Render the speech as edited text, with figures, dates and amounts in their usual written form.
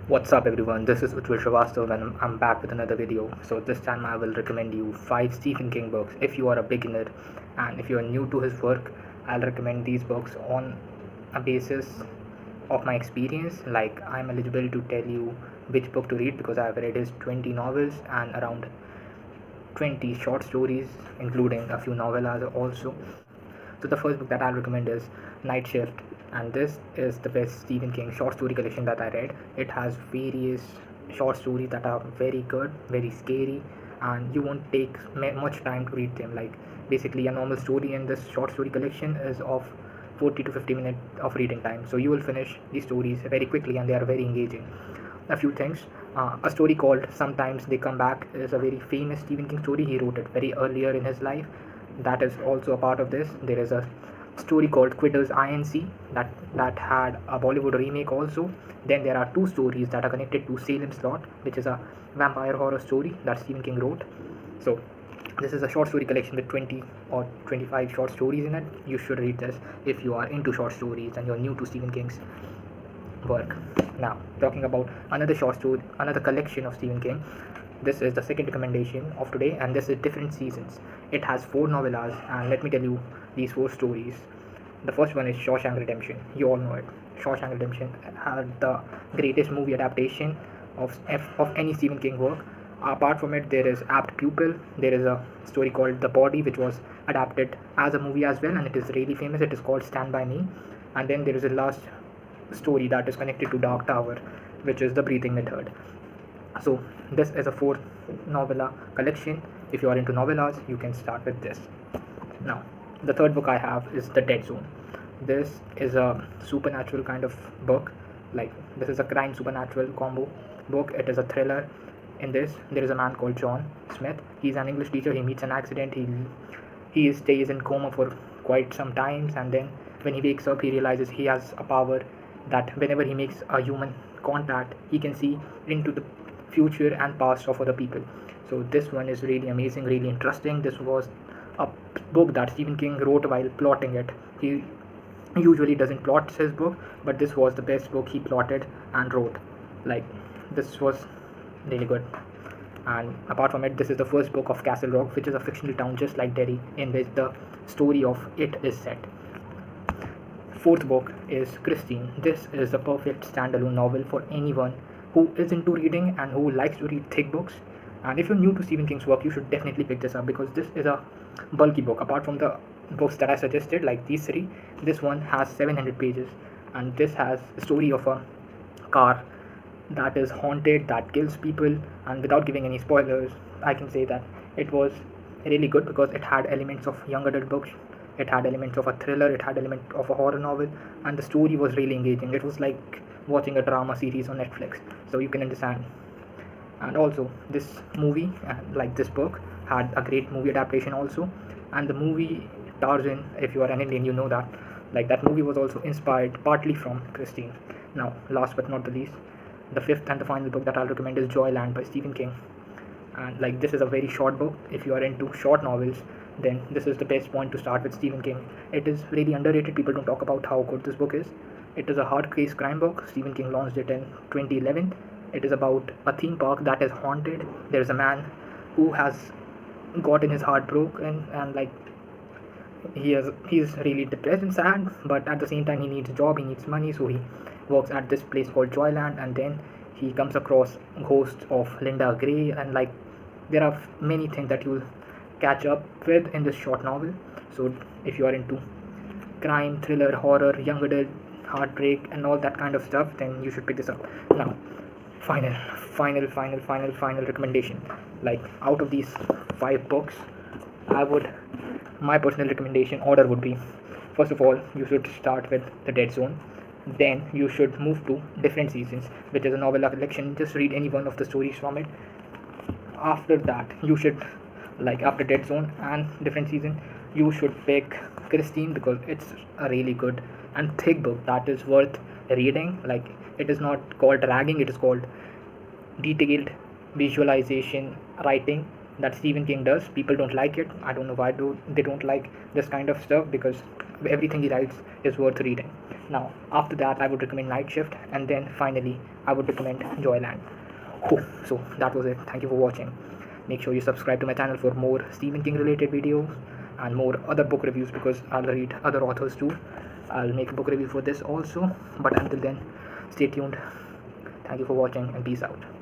What's up everyone, this is Ujjwal Srivastav and I'm back with another video. So this time I will recommend you 5 Stephen King books. If you are a beginner and if you are new to his work, I'll recommend these books on a basis of my experience. Like I'm eligible to tell you which book to read because I've read his 20 novels and around 20 short stories including a few novellas also. So the first book that I'll recommend is Night Shift, and this is the best Stephen King short story collection that I read. It has various short stories that are very good, very scary, and you won't take much time to read them. Like basically, a normal story in this short story collection is of 40 to 50 minutes of reading time. So you will finish these stories very quickly, and they are very engaging. A few things. A story called Sometimes They Come Back is a very famous Stephen King story. He wrote it very earlier in his life. That is also a part of this. There is a story called Quitters Inc. that had a Bollywood remake also. Then there are two stories that are connected to Salem Slot, which is a vampire horror story that Stephen King wrote. So this is a short story collection with 20 or 25 short stories in it. You should read this if you are into short stories and you're new to Stephen King's work. Now, talking about another short story, another collection of Stephen King. This is the second recommendation of today, and this is Different Seasons. It has 4 novellas, and let me tell you these 4 stories. The first one is Shawshank Redemption. You all know it. Shawshank Redemption had the greatest movie adaptation of any Stephen King work. Apart from it, there is Apt Pupil. There is a story called The Body, which was adapted as a movie as well, and it is really famous. It is called Stand By Me. And then there is a last story that is connected to Dark Tower, which is The Breathing Method. So this is a 4 novella collection. If you are into novellas, you can start with this. Now the third book I have is The Dead Zone. This is a supernatural kind of book. Like this is a crime supernatural combo book. It is a thriller. In this there is a man called John Smith. He's an English teacher. He meets an accident. He stays in coma for quite some times, and then when he wakes up he realizes he has a power that whenever he makes a human contact, he can see into the future and past of other people. So this one is really amazing, really interesting. This was a book that Stephen King wrote while plotting it. He usually doesn't plot his book, but this was the best book he plotted and wrote. Like this was really good. And apart from it, this is the first book of Castle Rock, which is a fictional town just like Derry, in which the story of it is set. Fourth book is Christine. This is a perfect standalone novel for anyone who is into reading and who likes to read thick books. And if you're new to Stephen King's work, you should definitely pick this up because this is a bulky book. Apart from the books that I suggested, like these 3, this one has 700 pages, and this has the story of a car that is haunted, that kills people. And without giving any spoilers, I can say that it was really good because it had elements of young adult books, it had elements of a thriller, it had elements of a horror novel, and the story was really engaging. It was like watching a drama series on Netflix, so you can understand. And also this movie, like this book, had a great movie adaptation also. And the movie Tarzan, if you are an Indian, you know that, like that movie was also inspired partly from Christine. Now last but not the least, the fifth and the final book that I'll recommend is Joyland by Stephen King. And like this is a very short book. If you are into short novels, then this is the best point to start with Stephen King. It is really underrated. People don't talk about how good this book is. It is a hard case crime book. Stephen King launched it in 2011. It is about a theme park that is haunted. There is a man who has gotten his heart broken, and like he's really depressed and sad, but at the same time he needs a job, he needs money, so he works at this place called Joyland. And then he comes across ghosts of Linda Gray, and like there are many things that you'll catch up with in this short novel. So if you are into crime, thriller, horror, young adult, heartbreak, and all that kind of stuff, then you should pick this up. Now final recommendation. Like out of these 5 books, my personal recommendation order would be, first of all you should start with The Dead Zone. Then you should move to Different Seasons, which is a novella collection. Just read any one of the stories from it. After that you should, like after Dead Zone and Different Season, you should pick Christine because it's a really good and thick book that is worth reading. Like it is not called ragging, it is called detailed visualization writing that Stephen King does. People don't like it. I don't know why they don't like this kind of stuff, because everything he writes is worth reading. Now after that I would recommend Night Shift, and then finally I would recommend Joyland. Oh, so that was it. Thank you for watching. Make sure you subscribe to my channel for more Stephen King related videos and more other book reviews, because I'll read other authors too. I'll make a book review for this also. But until then, stay tuned. Thank you for watching and peace out.